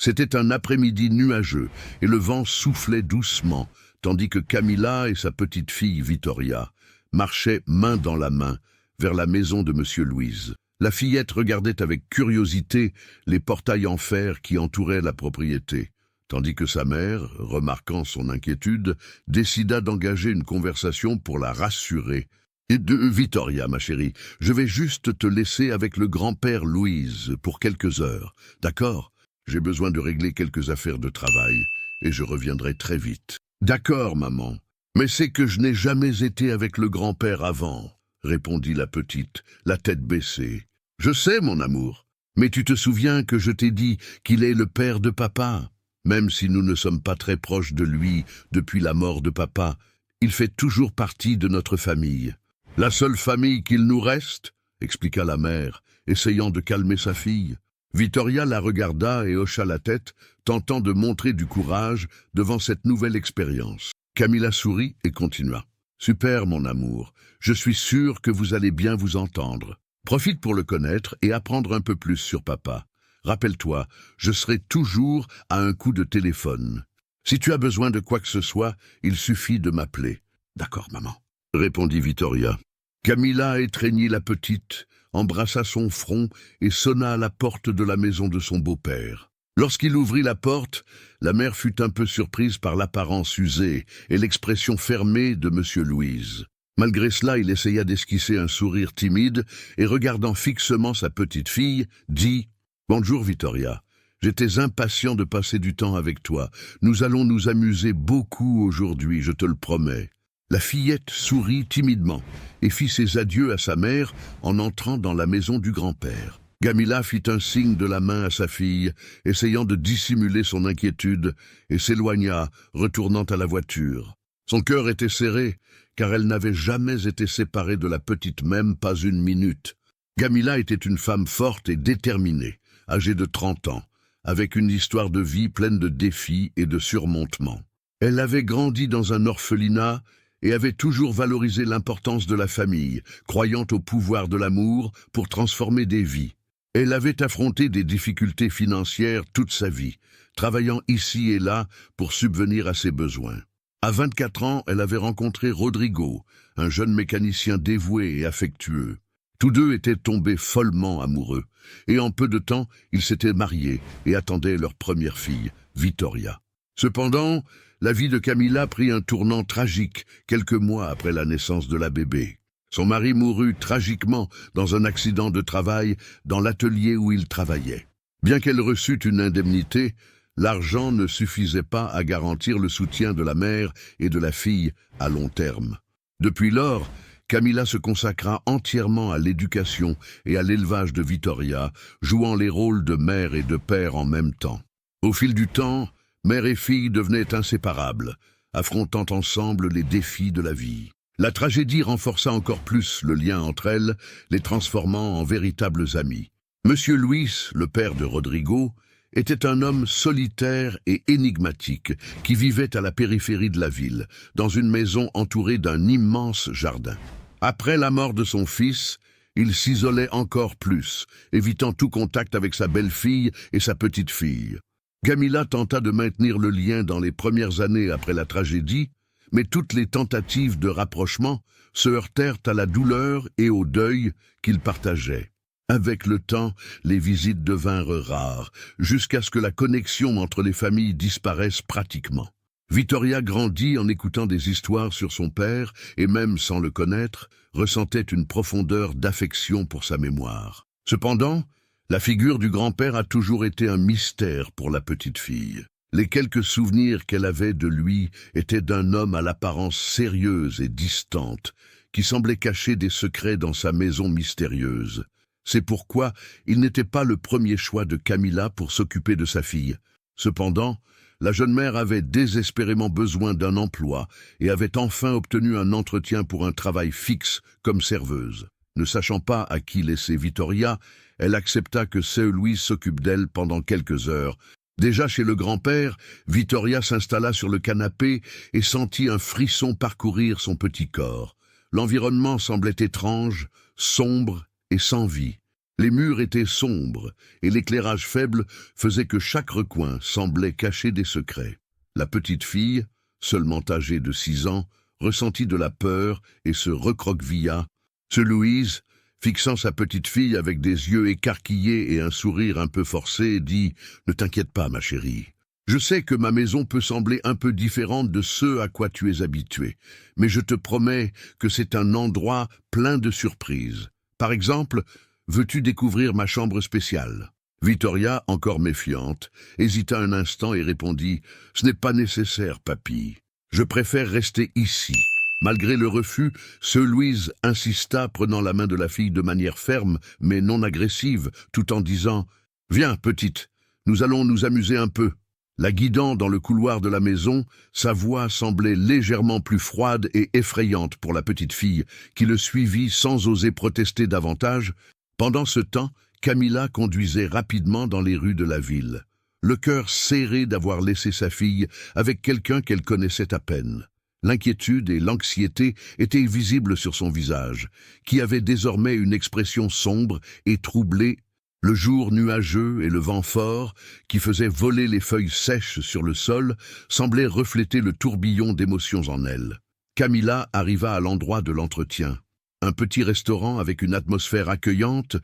C'était un après-midi nuageux et le vent soufflait doucement, tandis que Camilla et sa petite-fille Vittoria marchaient main dans la main vers la maison de Monsieur Louise. La fillette regardait avec curiosité les portails en fer qui entouraient la propriété, tandis que sa mère, remarquant son inquiétude, décida d'engager une conversation pour la rassurer. « Vittoria, ma chérie, je vais juste te laisser avec le grand-père Louise pour quelques heures, d'accord ? J'ai besoin de régler quelques affaires de travail et je reviendrai très vite. »« D'accord, maman, mais c'est que je n'ai jamais été avec le grand-père avant, » répondit la petite, la tête baissée. « Je sais, mon amour, mais tu te souviens que je t'ai dit qu'il est le père de papa. Même si nous ne sommes pas très proches de lui depuis la mort de papa, il fait toujours partie de notre famille. »« La seule famille qu'il nous reste ?» expliqua la mère, essayant de calmer sa fille. Vittoria la regarda et hocha la tête, tentant de montrer du courage devant cette nouvelle expérience. Camilla sourit et continua. « Super, mon amour, je suis sûre que vous allez bien vous entendre. Profite pour le connaître et apprendre un peu plus sur papa. Rappelle-toi, je serai toujours à un coup de téléphone. Si tu as besoin de quoi que ce soit, il suffit de m'appeler. »« D'accord, maman, » répondit Vittoria. Camilla étreignit la petite, embrassa son front et sonna à la porte de la maison de son beau-père. Lorsqu'il ouvrit la porte, la mère fut un peu surprise par l'apparence usée et l'expression fermée de Monsieur Louise. Malgré cela, il essaya d'esquisser un sourire timide et, regardant fixement sa petite-fille, dit « Bonjour Vittoria, j'étais impatient de passer du temps avec toi. Nous allons nous amuser beaucoup aujourd'hui, je te le promets. » La fillette sourit timidement et fit ses adieux à sa mère en entrant dans la maison du grand-père. Camilla fit un signe de la main à sa fille, essayant de dissimuler son inquiétude, et s'éloigna, retournant à la voiture. Son cœur était serré, car elle n'avait jamais été séparée de la petite, même pas une minute. Camilla était une femme forte et déterminée, âgée de 30 ans, avec une histoire de vie pleine de défis et de surmontements. Elle avait grandi dans un orphelinat et avait toujours valorisé l'importance de la famille, croyant au pouvoir de l'amour pour transformer des vies. Elle avait affronté des difficultés financières toute sa vie, travaillant ici et là pour subvenir à ses besoins. À 24 ans, elle avait rencontré Rodrigo, un jeune mécanicien dévoué et affectueux. Tous deux étaient tombés follement amoureux, et en peu de temps, ils s'étaient mariés et attendaient leur première fille, Vittoria. Cependant, la vie de Camilla prit un tournant tragique quelques mois après la naissance de la bébé. Son mari mourut tragiquement dans un accident de travail dans l'atelier où il travaillait. Bien qu'elle reçût une indemnité, l'argent ne suffisait pas à garantir le soutien de la mère et de la fille à long terme. Depuis lors, Camilla se consacra entièrement à l'éducation et à l'élevage de Vittoria, jouant les rôles de mère et de père en même temps. Au fil du temps, mère et fille devenaient inséparables, affrontant ensemble les défis de la vie. La tragédie renforça encore plus le lien entre elles, les transformant en véritables amis. Monsieur Luis, le père de Rodrigo, était un homme solitaire et énigmatique qui vivait à la périphérie de la ville, dans une maison entourée d'un immense jardin. Après la mort de son fils, il s'isolait encore plus, évitant tout contact avec sa belle-fille et sa petite-fille. Camilla tenta de maintenir le lien dans les premières années après la tragédie, mais toutes les tentatives de rapprochement se heurtèrent à la douleur et au deuil qu'ils partageaient. Avec le temps, les visites devinrent rares, jusqu'à ce que la connexion entre les familles disparaisse pratiquement. Vittoria grandit en écoutant des histoires sur son père et même sans le connaître, ressentait une profondeur d'affection pour sa mémoire. Cependant, la figure du grand-père a toujours été un mystère pour la petite fille. Les quelques souvenirs qu'elle avait de lui étaient d'un homme à l'apparence sérieuse et distante, qui semblait cacher des secrets dans sa maison mystérieuse. C'est pourquoi il n'était pas le premier choix de Camilla pour s'occuper de sa fille. Cependant, la jeune mère avait désespérément besoin d'un emploi et avait enfin obtenu un entretien pour un travail fixe comme serveuse. Ne sachant pas à qui laisser Vittoria, elle accepta que Sir Louis s'occupe d'elle pendant quelques heures. Déjà chez le grand-père, Vittoria s'installa sur le canapé et sentit un frisson parcourir son petit corps. L'environnement semblait étrange, sombre et sans vie. Les murs étaient sombres, et l'éclairage faible faisait que chaque recoin semblait cacher des secrets. La petite fille, seulement âgée de 6 ans, ressentit de la peur et se recroquevilla. Sir Louise, fixant sa petite fille avec des yeux écarquillés et un sourire un peu forcé, dit « Ne t'inquiète pas, ma chérie. Je sais que ma maison peut sembler un peu différente de ce à quoi tu es habituée, mais je te promets que c'est un endroit plein de surprises. Par exemple, veux-tu découvrir ma chambre spéciale ?» Vittoria, encore méfiante, hésita un instant et répondit « Ce n'est pas nécessaire, papy. Je préfère rester ici. » Malgré le refus, Sir Louise insista, prenant la main de la fille de manière ferme mais non agressive, tout en disant « Viens, petite, nous allons nous amuser un peu. » La guidant dans le couloir de la maison, sa voix semblait légèrement plus froide et effrayante pour la petite fille, qui le suivit sans oser protester davantage. Pendant ce temps, Camilla conduisait rapidement dans les rues de la ville, le cœur serré d'avoir laissé sa fille avec quelqu'un qu'elle connaissait à peine. L'inquiétude et l'anxiété étaient visibles sur son visage, qui avait désormais une expression sombre et troublée. Le jour nuageux et le vent fort, qui faisait voler les feuilles sèches sur le sol, semblaient refléter le tourbillon d'émotions en elle. Camilla arriva à l'endroit de l'entretien. Un petit restaurant avec une atmosphère accueillante.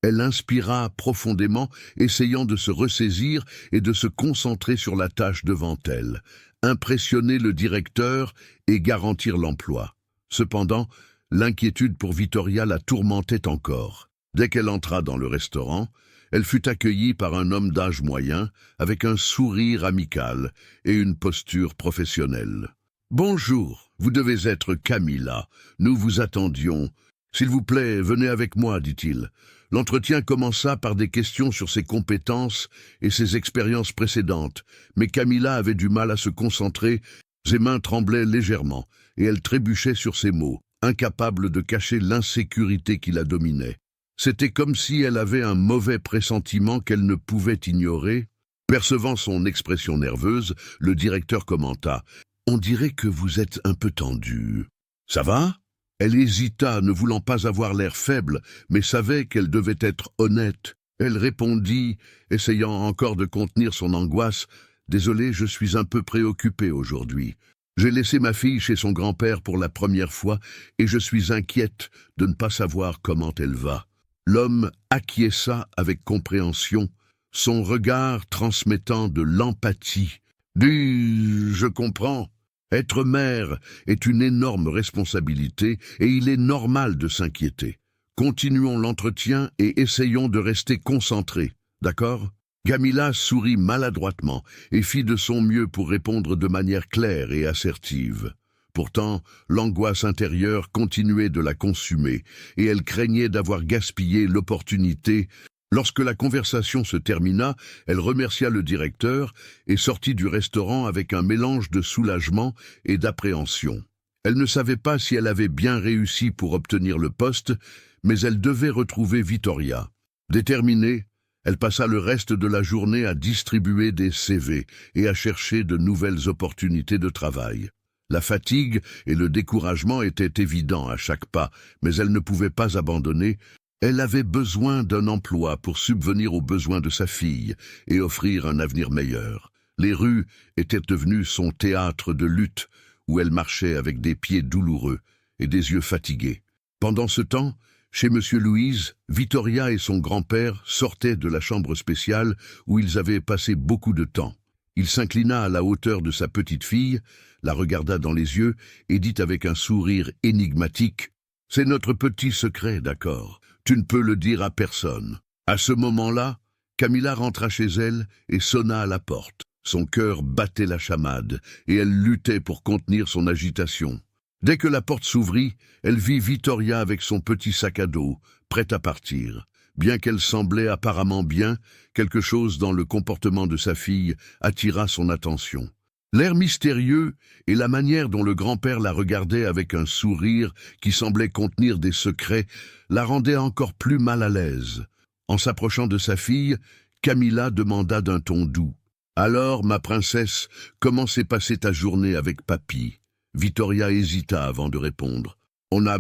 Elle inspira profondément, essayant de se ressaisir et de se concentrer sur la tâche devant elle, impressionner le directeur et garantir l'emploi. Cependant, l'inquiétude pour Vittoria la tourmentait encore. Dès qu'elle entra dans le restaurant, elle fut accueillie par un homme d'âge moyen, avec un sourire amical et une posture professionnelle. « Bonjour, vous devez être Camilla. Nous vous attendions. S'il vous plaît, venez avec moi, dit-il. » L'entretien commença par des questions sur ses compétences et ses expériences précédentes, mais Camilla avait du mal à se concentrer, ses mains tremblaient légèrement, et elle trébuchait sur ses mots, incapable de cacher l'insécurité qui la dominait. C'était comme si elle avait un mauvais pressentiment qu'elle ne pouvait ignorer. Percevant son expression nerveuse, le directeur commenta « On dirait que vous êtes un peu tendue. Ça va ?» Elle hésita, ne voulant pas avoir l'air faible, mais savait qu'elle devait être honnête. Elle répondit, essayant encore de contenir son angoisse « Désolé, je suis un peu préoccupée aujourd'hui. J'ai laissé ma fille chez son grand-père pour la première fois et je suis inquiète de ne pas savoir comment elle va. » L'homme acquiesça avec compréhension, son regard transmettant de l'empathie. « Je comprends. Être mère est une énorme responsabilité et il est normal de s'inquiéter. Continuons l'entretien et essayons de rester concentrés, d'accord ?» Camilla sourit maladroitement et fit de son mieux pour répondre de manière claire et assertive. Pourtant, l'angoisse intérieure continuait de la consumer et elle craignait d'avoir gaspillé l'opportunité. Lorsque la conversation se termina, elle remercia le directeur et sortit du restaurant avec un mélange de soulagement et d'appréhension. Elle ne savait pas si elle avait bien réussi pour obtenir le poste, mais elle devait retrouver Vittoria. Déterminée, elle passa le reste de la journée à distribuer des CV et à chercher de nouvelles opportunités de travail. La fatigue et le découragement étaient évidents à chaque pas, mais elle ne pouvait pas abandonner. Elle avait besoin d'un emploi pour subvenir aux besoins de sa fille et offrir un avenir meilleur. Les rues étaient devenues son théâtre de lutte, où elle marchait avec des pieds douloureux et des yeux fatigués. Pendant ce temps, chez M. Louise, Vittoria et son grand-père sortaient de la chambre spéciale où ils avaient passé beaucoup de temps. Il s'inclina à la hauteur de sa petite fille, la regarda dans les yeux et dit avec un sourire énigmatique « C'est notre petit secret, d'accord ? Tu ne peux le dire à personne. » À ce moment-là, Camilla rentra chez elle et sonna à la porte. Son cœur battait la chamade et elle luttait pour contenir son agitation. Dès que la porte s'ouvrit, elle vit Vittoria avec son petit sac à dos, prête à partir. Bien qu'elle semblait apparemment bien, quelque chose dans le comportement de sa fille attira son attention. L'air mystérieux et la manière dont le grand-père la regardait avec un sourire qui semblait contenir des secrets la rendaient encore plus mal à l'aise. En s'approchant de sa fille, Camilla demanda d'un ton doux « Alors, ma princesse, comment s'est passée ta journée avec papy ?» Vittoria hésita avant de répondre. « On a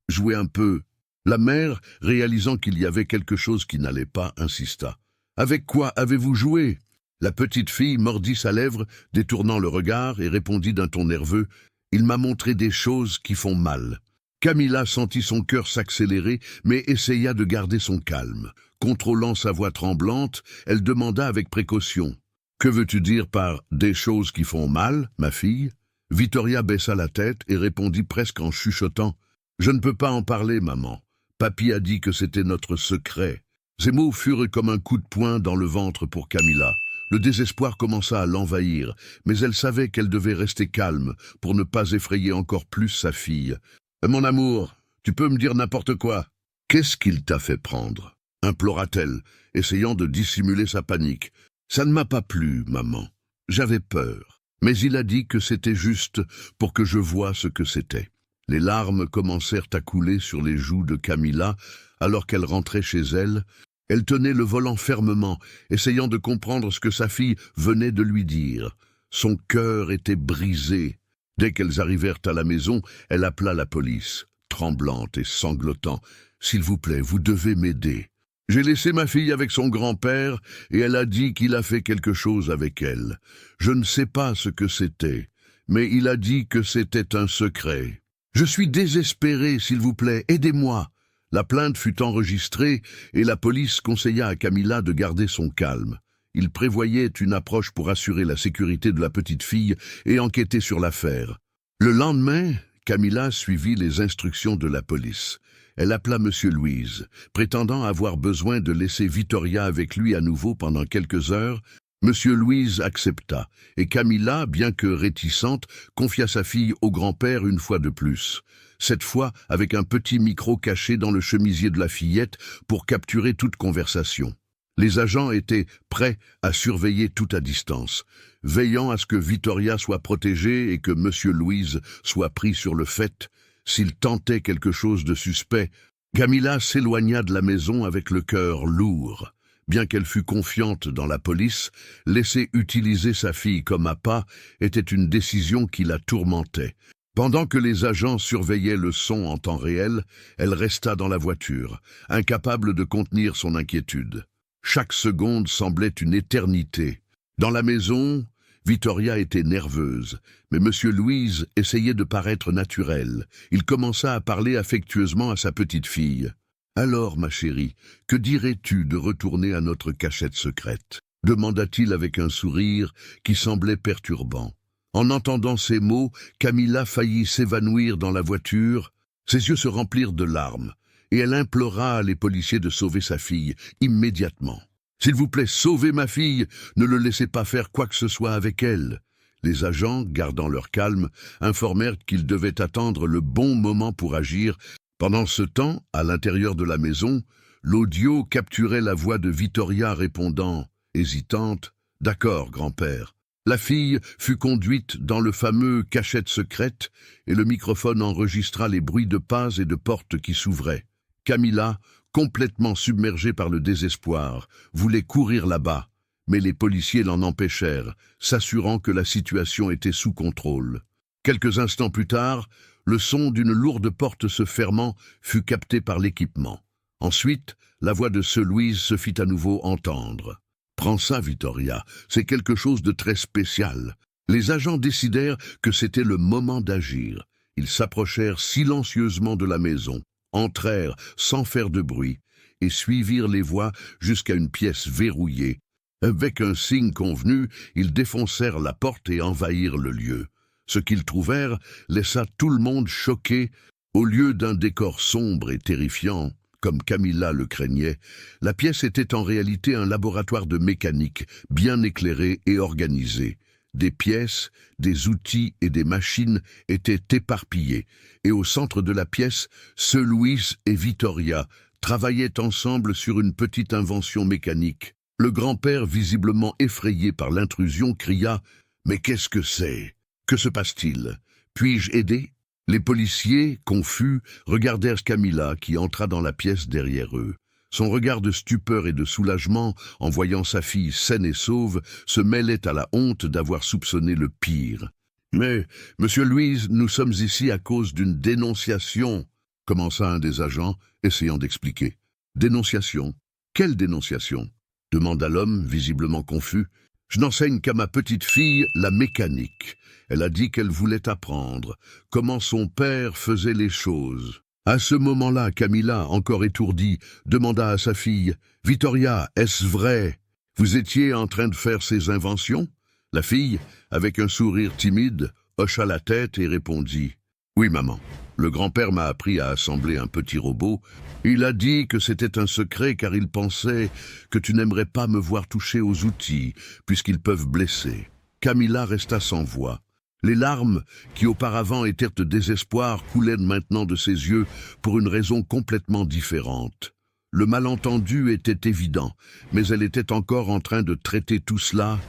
joué un peu. » La mère, réalisant qu'il y avait quelque chose qui n'allait pas, insista. « Avec quoi avez-vous joué ?» La petite fille mordit sa lèvre, détournant le regard, et répondit d'un ton nerveux. « Il m'a montré des choses qui font mal. » Camilla sentit son cœur s'accélérer, mais essaya de garder son calme. Contrôlant sa voix tremblante, elle demanda avec précaution. « Que veux-tu dire par « des choses qui font mal », ma fille ?» Vittoria baissa la tête et répondit presque en chuchotant. « Je ne peux pas en parler, maman. Papy a dit que c'était notre secret. » Ces mots furent comme un coup de poing dans le ventre pour Camilla. Le désespoir commença à l'envahir, mais elle savait qu'elle devait rester calme pour ne pas effrayer encore plus sa fille. « Mon amour, tu peux me dire n'importe quoi. Qu'est-ce qu'il t'a fait prendre ?» implora-t-elle, essayant de dissimuler sa panique. « Ça ne m'a pas plu, maman. J'avais peur. Mais il a dit que c'était juste pour que je voie ce que c'était. » Les larmes commencèrent à couler sur les joues de Camilla alors qu'elle rentrait chez elle. Elle tenait le volant fermement, essayant de comprendre ce que sa fille venait de lui dire. Son cœur était brisé. Dès qu'elles arrivèrent à la maison, elle appela la police, tremblante et sanglotant. « S'il vous plaît, vous devez m'aider. J'ai laissé ma fille avec son grand-père et elle a dit qu'il a fait quelque chose avec elle. Je ne sais pas ce que c'était, mais il a dit que c'était un secret. Je suis désespéré, s'il vous plaît, aidez-moi. » La plainte fut enregistrée et la police conseilla à Camilla de garder son calme. Il prévoyait une approche pour assurer la sécurité de la petite fille et enquêter sur l'affaire. Le lendemain, Camilla suivit les instructions de la police. Elle appela M. Louise, prétendant avoir besoin de laisser Vittoria avec lui à nouveau pendant quelques heures. M. Louise accepta, et Camilla, bien que réticente, confia sa fille au grand-père une fois de plus. Cette fois avec un petit micro caché dans le chemisier de la fillette pour capturer toute conversation. Les agents étaient prêts à surveiller tout à distance, veillant à ce que Vittoria soit protégée et que M. Louise soit pris sur le fait. S'il tentait quelque chose de suspect, Camilla s'éloigna de la maison avec le cœur lourd. Bien qu'elle fût confiante dans la police, laisser utiliser sa fille comme appât était une décision qui la tourmentait. Pendant que les agents surveillaient le son en temps réel, elle resta dans la voiture, incapable de contenir son inquiétude. Chaque seconde semblait une éternité. Dans la maison, Vittoria était nerveuse, mais M. Louise essayait de paraître naturel. Il commença à parler affectueusement à sa petite fille. « Alors, ma chérie, que dirais-tu de retourner à notre cachette secrète ?» demanda-t-il avec un sourire qui semblait perturbant. En entendant ces mots, Camilla faillit s'évanouir dans la voiture. Ses yeux se remplirent de larmes, et elle implora les policiers de sauver sa fille immédiatement. « S'il vous plaît, sauvez ma fille, ne le laissez pas faire quoi que ce soit avec elle. » Les agents, gardant leur calme, informèrent qu'ils devaient attendre le bon moment pour agir. Pendant ce temps, à l'intérieur de la maison, l'audio capturait la voix de Vittoria répondant, hésitante, « D'accord, grand-père. » La fille fut conduite dans le fameux cachette secrète et le microphone enregistra les bruits de pas et de portes qui s'ouvraient. Camilla, complètement submergée par le désespoir, voulait courir là-bas, mais les policiers l'en empêchèrent, s'assurant que la situation était sous contrôle. Quelques instants plus tard, le son d'une lourde porte se fermant fut capté par l'équipement. Ensuite, la voix de Sir Louise se fit à nouveau entendre. « Prends ça, Vittoria, c'est quelque chose de très spécial. » Les agents décidèrent que c'était le moment d'agir. Ils s'approchèrent silencieusement de la maison, entrèrent sans faire de bruit et suivirent les voix jusqu'à une pièce verrouillée. Avec un signe convenu, ils défoncèrent la porte et envahirent le lieu. Ce qu'ils trouvèrent laissa tout le monde choqué. Au lieu d'un décor sombre et terrifiant, comme Camilla le craignait, la pièce était en réalité un laboratoire de mécanique, bien éclairé et organisé. Des pièces, des outils et des machines étaient éparpillés, et au centre de la pièce, Sir Louise et Vittoria travaillaient ensemble sur une petite invention mécanique. Le grand-père, visiblement effrayé par l'intrusion, cria « Mais qu'est-ce que c'est? Que se passe-t-il? Puis-je aider ?» Les policiers, confus, regardèrent Camilla qui entra dans la pièce derrière eux. Son regard de stupeur et de soulagement, en voyant sa fille saine et sauve, se mêlait à la honte d'avoir soupçonné le pire. « Mais, Monsieur Louise, nous sommes ici à cause d'une dénonciation. » commença un des agents, essayant d'expliquer. Dénonciation. Quelle dénonciation? Demanda l'homme, visiblement confus. Je n'enseigne qu'à ma petite fille la mécanique. Elle a dit qu'elle voulait apprendre comment son père faisait les choses. À ce moment-là, Camilla, encore étourdie, demanda à sa fille, « Vittoria, est-ce vrai? Vous étiez en train de faire ces inventions ?» La fille, avec un sourire timide, hocha la tête et répondit, « Oui, maman. Le grand-père m'a appris à assembler un petit robot. Il a dit que c'était un secret car il pensait que tu n'aimerais pas me voir toucher aux outils, puisqu'ils peuvent blesser. » Camilla resta sans voix. Les larmes, qui auparavant étaient de désespoir, coulaient maintenant de ses yeux pour une raison complètement différente. Le malentendu était évident, mais elle était encore en train de traiter tout cela.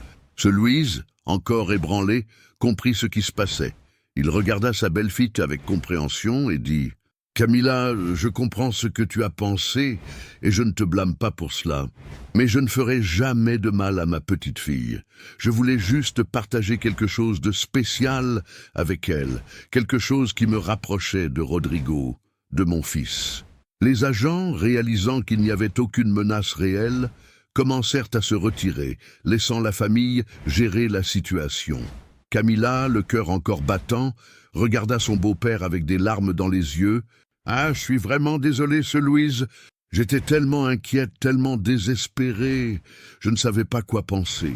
Louise, encore ébranlé, comprit ce qui se passait. Il regarda sa belle-fille avec compréhension et dit « Camilla, je comprends ce que tu as pensé et je ne te blâme pas pour cela. Mais je ne ferai jamais de mal à ma petite fille. Je voulais juste partager quelque chose de spécial avec elle, quelque chose qui me rapprochait de Rodrigo, de mon fils. » Les agents, réalisant qu'il n'y avait aucune menace réelle, commencèrent à se retirer, laissant la famille gérer la situation. Camilla, le cœur encore battant, regarda son beau-père avec des larmes dans les yeux. « Ah, je suis vraiment désolée, Louise. J'étais tellement inquiète, tellement désespérée. Je ne savais pas quoi penser. »«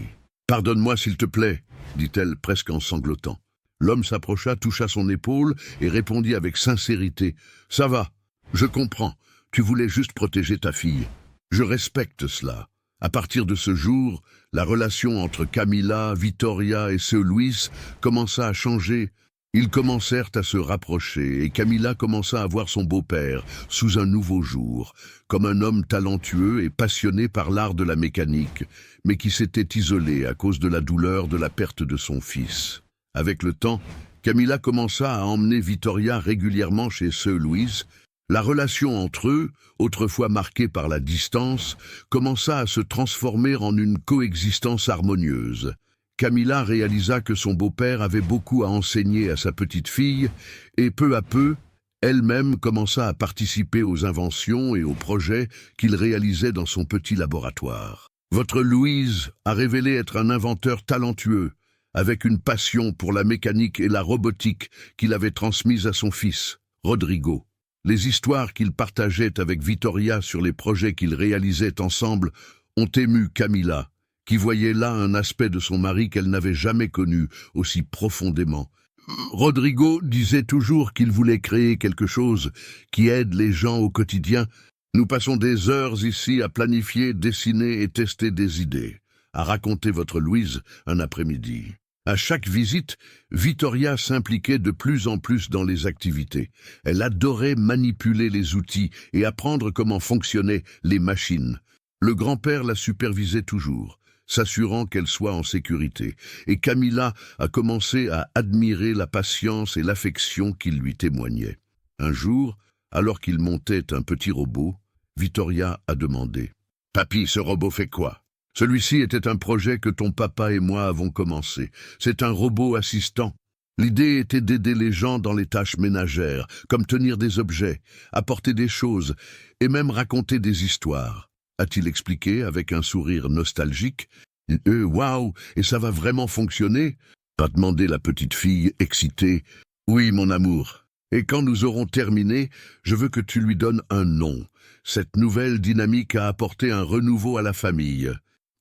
Pardonne-moi, s'il te plaît, » dit-elle presque en sanglotant. L'homme s'approcha, toucha son épaule et répondit avec sincérité. « Ça va, je comprends. Tu voulais juste protéger ta fille. Je respecte cela. » À partir de ce jour, la relation entre Camilla, Vittoria et Luis commença à changer. Ils commencèrent à se rapprocher et Camilla commença à voir son beau-père sous un nouveau jour, comme un homme talentueux et passionné par l'art de la mécanique, mais qui s'était isolé à cause de la douleur de la perte de son fils. Avec le temps, Camilla commença à emmener Vittoria régulièrement chez Luis. La relation entre eux, autrefois marquée par la distance, commença à se transformer en une coexistence harmonieuse. Camilla réalisa que son beau-père avait beaucoup à enseigner à sa petite fille et peu à peu, elle-même commença à participer aux inventions et aux projets qu'il réalisait dans son petit laboratoire. Votre Louise a révélé être un inventeur talentueux, avec une passion pour la mécanique et la robotique qu'il avait transmise à son fils, Rodrigo. Les histoires qu'il partageait avec Vittoria sur les projets qu'ils réalisaient ensemble ont ému Camilla, qui voyait là un aspect de son mari qu'elle n'avait jamais connu aussi profondément. Rodrigo disait toujours qu'il voulait créer quelque chose qui aide les gens au quotidien. Nous passons des heures ici à planifier, dessiner et tester des idées, à raconter votre Louise un après-midi. À chaque visite, Vittoria s'impliquait de plus en plus dans les activités. Elle adorait manipuler les outils et apprendre comment fonctionnaient les machines. Le grand-père la supervisait toujours, s'assurant qu'elle soit en sécurité, et Camilla a commencé à admirer la patience et l'affection qu'il lui témoignait. Un jour, alors qu'il montait un petit robot, Vittoria a demandé « Papy, ce robot fait quoi ?» Celui-ci était un projet que ton papa et moi avons commencé. C'est un robot assistant. L'idée était d'aider les gens dans les tâches ménagères, comme tenir des objets, apporter des choses et même raconter des histoires. A-t-il expliqué avec un sourire nostalgique. Waouh, et ça va vraiment fonctionner ?» a demandé la petite fille, excitée. « Oui, mon amour. Et quand nous aurons terminé, je veux que tu lui donnes un nom. Cette nouvelle dynamique a apporté un renouveau à la famille. »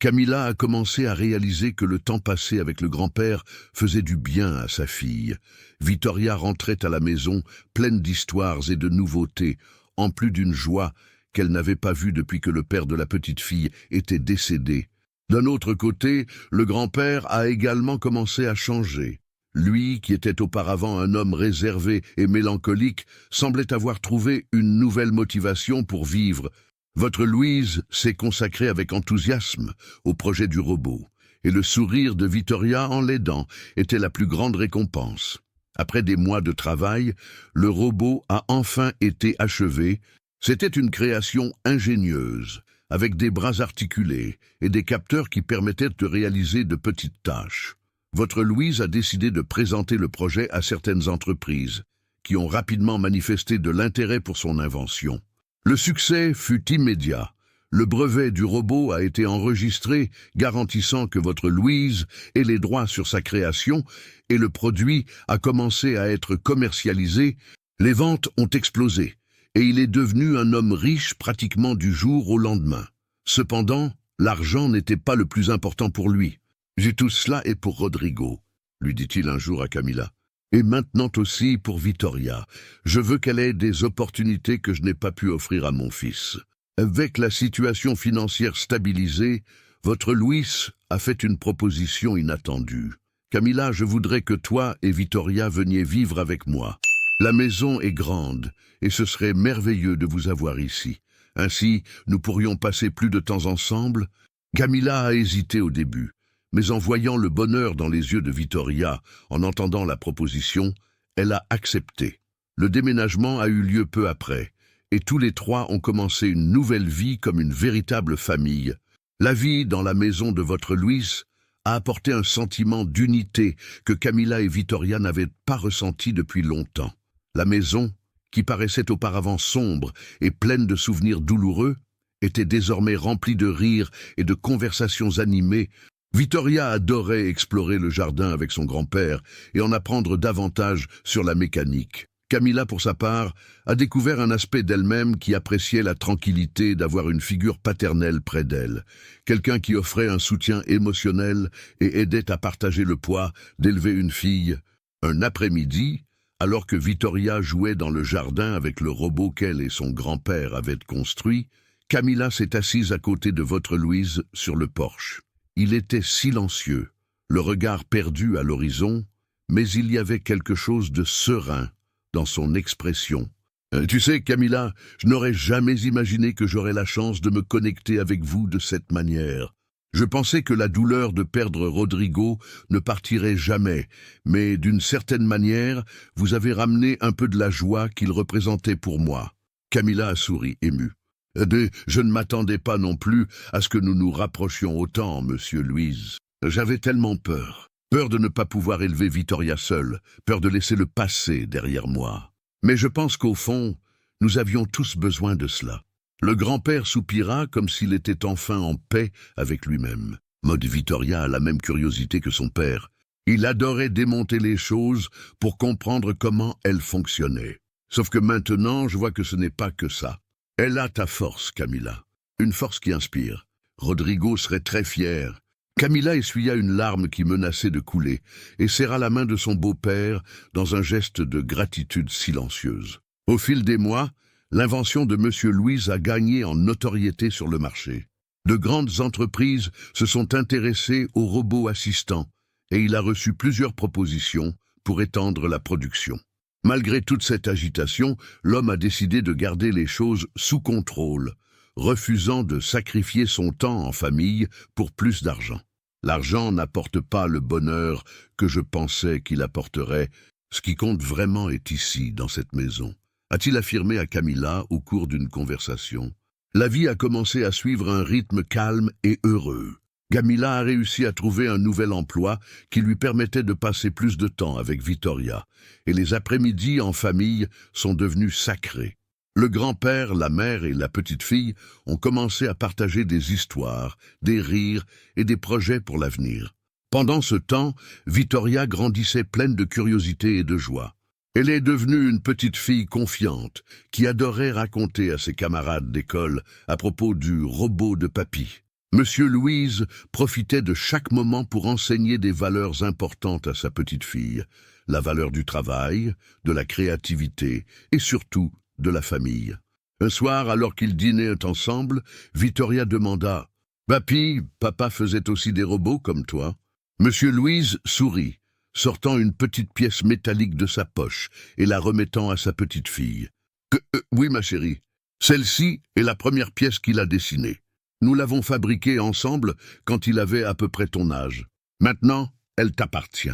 Camilla a commencé à réaliser que le temps passé avec le grand-père faisait du bien à sa fille. Vittoria rentrait à la maison pleine d'histoires et de nouveautés, en plus d'une joie qu'elle n'avait pas vue depuis que le père de la petite fille était décédé. D'un autre côté, le grand-père a également commencé à changer. Lui, qui était auparavant un homme réservé et mélancolique, semblait avoir trouvé une nouvelle motivation pour vivre. Votre Louise s'est consacrée avec enthousiasme au projet du robot, et le sourire de Vittoria en l'aidant était la plus grande récompense. Après des mois de travail, le robot a enfin été achevé. C'était une création ingénieuse, avec des bras articulés et des capteurs qui permettaient de réaliser de petites tâches. Votre Louise a décidé de présenter le projet à certaines entreprises. qui ont rapidement manifesté de l'intérêt pour son invention. Le succès fut immédiat. Le brevet du robot a été enregistré, garantissant que votre Louise ait les droits sur sa création, et le produit a commencé à être commercialisé. Les ventes ont explosé, et il est devenu un homme riche pratiquement du jour au lendemain. Cependant, l'argent n'était pas le plus important pour lui. « J'ai tout cela et pour Rodrigo », lui dit-il un jour à Camilla. « Et maintenant aussi pour Vittoria. Je veux qu'elle ait des opportunités que je n'ai pas pu offrir à mon fils. » Avec la situation financière stabilisée, votre Luis a fait une proposition inattendue. « Camilla, je voudrais que toi et Vittoria veniez vivre avec moi. La maison est grande et ce serait merveilleux de vous avoir ici. Ainsi, nous pourrions passer plus de temps ensemble. » Camilla a hésité au début, mais en voyant le bonheur dans les yeux de Vittoria, en entendant la proposition, elle a accepté. Le déménagement a eu lieu peu après, et tous les trois ont commencé une nouvelle vie comme une véritable famille. La vie dans la maison de votre Luis a apporté un sentiment d'unité que Camilla et Vittoria n'avaient pas ressenti depuis longtemps. La maison, qui paraissait auparavant sombre et pleine de souvenirs douloureux, était désormais remplie de rires et de conversations animées. Vittoria adorait explorer le jardin avec son grand-père et en apprendre davantage sur la mécanique. Camilla, pour sa part, a découvert un aspect d'elle-même qui appréciait la tranquillité d'avoir une figure paternelle près d'elle, quelqu'un qui offrait un soutien émotionnel et aidait à partager le poids d'élever une fille. Un après-midi, alors que Vittoria jouait dans le jardin avec le robot qu'elle et son grand-père avaient construit, Camilla s'est assise à côté de votre Louise sur le porche. Il était silencieux, le regard perdu à l'horizon, mais il y avait quelque chose de serein dans son expression. « Tu sais, Camilla, je n'aurais jamais imaginé que j'aurais la chance de me connecter avec vous de cette manière. Je pensais que la douleur de perdre Rodrigo ne partirait jamais, mais d'une certaine manière, vous avez ramené un peu de la joie qu'il représentait pour moi. » Camilla a souri, émue. « Je ne m'attendais pas non plus à ce que nous nous rapprochions autant, monsieur Louise. J'avais tellement peur. Peur de ne pas pouvoir élever Vittoria seule, peur de laisser le passé derrière moi. Mais je pense qu'au fond, nous avions tous besoin de cela. » Le grand-père soupira comme s'il était enfin en paix avec lui-même. Maud Vittoria a la même curiosité que son père. Il adorait démonter les choses pour comprendre comment elles fonctionnaient. Sauf que maintenant, je vois que ce n'est pas que ça. Elle a ta force, Camilla. Une force qui inspire. Rodrigo serait très fier. Camilla essuya une larme qui menaçait de couler et serra la main de son beau-père dans un geste de gratitude silencieuse. Au fil des mois, l'invention de Monsieur Louise a gagné en notoriété sur le marché. De grandes entreprises se sont intéressées aux robots assistants et il a reçu plusieurs propositions pour étendre la production. Malgré toute cette agitation, l'homme a décidé de garder les choses sous contrôle, refusant de sacrifier son temps en famille pour plus d'argent. L'argent n'apporte pas le bonheur que je pensais qu'il apporterait. Ce qui compte vraiment est ici, dans cette maison, a-t-il affirmé à Camilla au cours d'une conversation. La vie a commencé à suivre un rythme calme et heureux. Camilla a réussi à trouver un nouvel emploi qui lui permettait de passer plus de temps avec Vittoria, et les après-midi en famille sont devenus sacrés. Le grand-père, la mère et la petite-fille ont commencé à partager des histoires, des rires et des projets pour l'avenir. Pendant ce temps, Vittoria grandissait pleine de curiosité et de joie. Elle est devenue une petite fille confiante qui adorait raconter à ses camarades d'école à propos du robot de papy. Monsieur Louise profitait de chaque moment pour enseigner des valeurs importantes à sa petite fille, la valeur du travail, de la créativité et surtout de la famille. Un soir, alors qu'ils dînaient ensemble, Vittoria demanda « Papy, papa faisait aussi des robots comme toi ?» Monsieur Louise sourit, sortant une petite pièce métallique de sa poche et la remettant à sa petite fille. « Oui, ma chérie, celle-ci est la première pièce qu'il a dessinée. Nous l'avons fabriquée ensemble quand il avait à peu près ton âge. Maintenant, elle t'appartient. »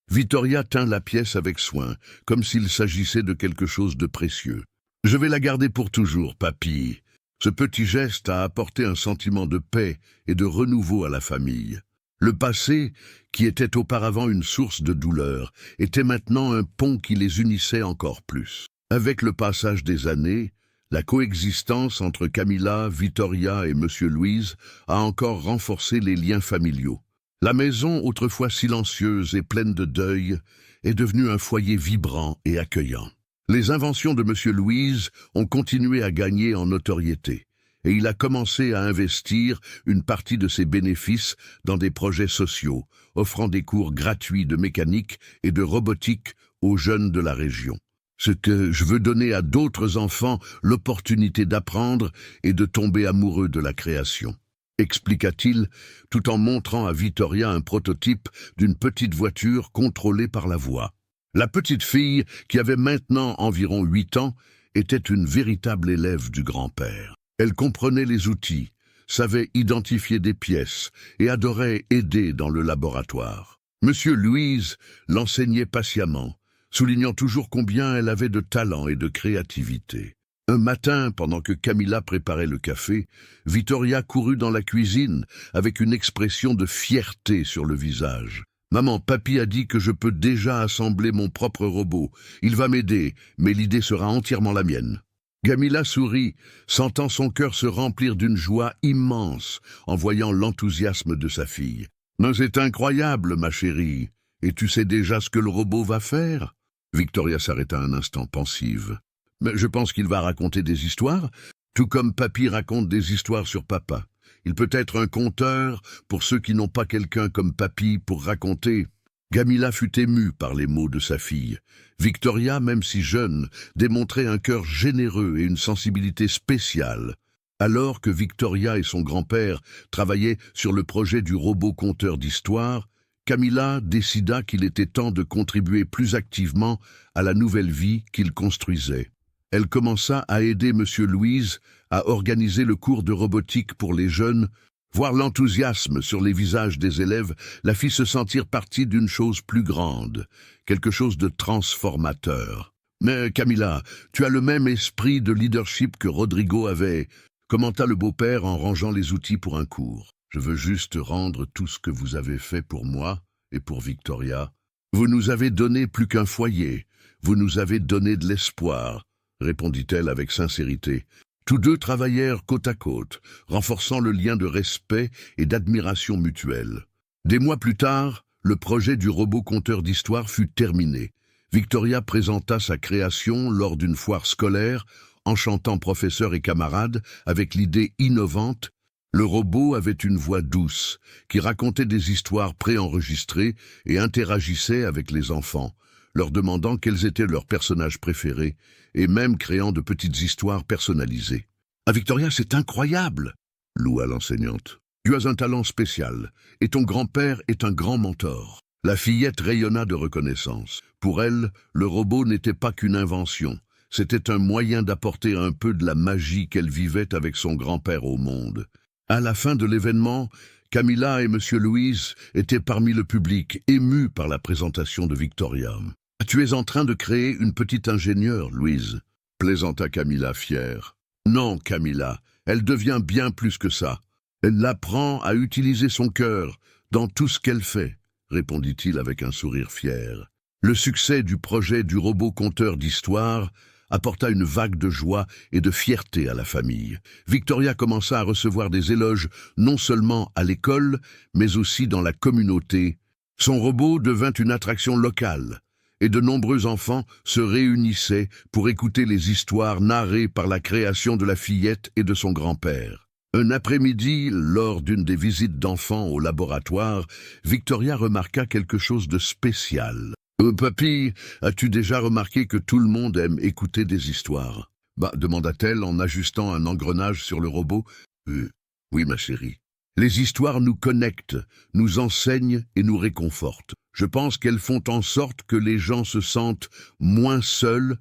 Vittoria tint la pièce avec soin, comme s'il s'agissait de quelque chose de précieux. « Je vais la garder pour toujours, papy. » Ce petit geste a apporté un sentiment de paix et de renouveau à la famille. Le passé, qui était auparavant une source de douleur, était maintenant un pont qui les unissait encore plus. Avec le passage des années, la coexistence entre Camilla, Vittoria et Monsieur Louise a encore renforcé les liens familiaux. La maison, autrefois silencieuse et pleine de deuil, est devenue un foyer vibrant et accueillant. Les inventions de Monsieur Louise ont continué à gagner en notoriété, et il a commencé à investir une partie de ses bénéfices dans des projets sociaux, offrant des cours gratuits de mécanique et de robotique aux jeunes de la région. Ce que je veux donner à d'autres enfants l'opportunité d'apprendre et de tomber amoureux de la création, expliqua-t-il, tout en montrant à Vittoria un prototype d'une petite voiture contrôlée par la voix. La petite fille, qui avait maintenant environ 8 ans, était une véritable élève du grand-père. Elle comprenait les outils, savait identifier des pièces et adorait aider dans le laboratoire. Monsieur Louise l'enseignait patiemment, soulignant toujours combien elle avait de talent et de créativité. Un matin, pendant que Camilla préparait le café, Vittoria courut dans la cuisine avec une expression de fierté sur le visage. « Maman, papy a dit que je peux déjà assembler mon propre robot. Il va m'aider, mais l'idée sera entièrement la mienne. » Camilla sourit, sentant son cœur se remplir d'une joie immense en voyant l'enthousiasme de sa fille. « Mais c'est incroyable, ma chérie. Et tu sais déjà ce que le robot va faire ?» Vittoria s'arrêta un instant pensive. « Mais je pense qu'il va raconter des histoires, tout comme papy raconte des histoires sur papa. Il peut être un conteur pour ceux qui n'ont pas quelqu'un comme papy pour raconter. » Camilla fut émue par les mots de sa fille. Vittoria, même si jeune, démontrait un cœur généreux et une sensibilité spéciale. Alors que Vittoria et son grand-père travaillaient sur le projet du robot conteur d'histoire, Camilla décida qu'il était temps de contribuer plus activement à la nouvelle vie qu'il construisait. Elle commença à aider Monsieur Louise à organiser le cours de robotique pour les jeunes. Voir l'enthousiasme sur les visages des élèves la fit se sentir partie d'une chose plus grande, quelque chose de transformateur. « Mais Camilla, tu as le même esprit de leadership que Rodrigo avait », commenta le beau-père en rangeant les outils pour un cours. « Je veux juste rendre tout ce que vous avez fait pour moi et pour Vittoria. Vous nous avez donné plus qu'un foyer, vous nous avez donné de l'espoir, » répondit-elle avec sincérité. Tous deux travaillèrent côte à côte, renforçant le lien de respect et d'admiration mutuelle. Des mois plus tard, le projet du robot conteur d'histoire fut terminé. Vittoria présenta sa création lors d'une foire scolaire, enchantant professeurs et camarades avec l'idée innovante. Le robot avait une voix douce, qui racontait des histoires préenregistrées et interagissait avec les enfants, leur demandant quels étaient leurs personnages préférés, et même créant de petites histoires personnalisées. « Ah Vittoria, c'est incroyable !» loua l'enseignante. « Tu as un talent spécial, et ton grand-père est un grand mentor. » La fillette rayonna de reconnaissance. Pour elle, le robot n'était pas qu'une invention, c'était un moyen d'apporter un peu de la magie qu'elle vivait avec son grand-père au monde. À la fin de l'événement, Camilla et Monsieur Louise étaient parmi le public, émus par la présentation de Vittoria. « Tu es en train de créer une petite ingénieure, Louise », plaisanta Camilla fière. « Non, Camilla, elle devient bien plus que ça. Elle apprend à utiliser son cœur dans tout ce qu'elle fait, » répondit-il avec un sourire fier. Le succès du projet du robot conteur d'histoire apporta une vague de joie et de fierté à la famille. Vittoria commença à recevoir des éloges non seulement à l'école, mais aussi dans la communauté. Son robot devint une attraction locale, et de nombreux enfants se réunissaient pour écouter les histoires narrées par la création de la fillette et de son grand-père. Un après-midi, lors d'une des visites d'enfants au laboratoire, Vittoria remarqua quelque chose de spécial. « Papy, as-tu déjà remarqué que tout le monde aime écouter des histoires ?» demanda-t-elle en ajustant un engrenage sur le robot. Oui, ma chérie. Les histoires nous connectent, nous enseignent et nous réconfortent. Je pense qu'elles font en sorte que les gens se sentent moins seuls.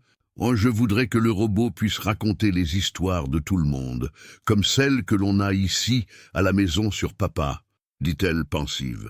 Je voudrais que le robot puisse raconter les histoires de tout le monde, comme celles que l'on a ici, à la maison sur papa, dit-elle pensive.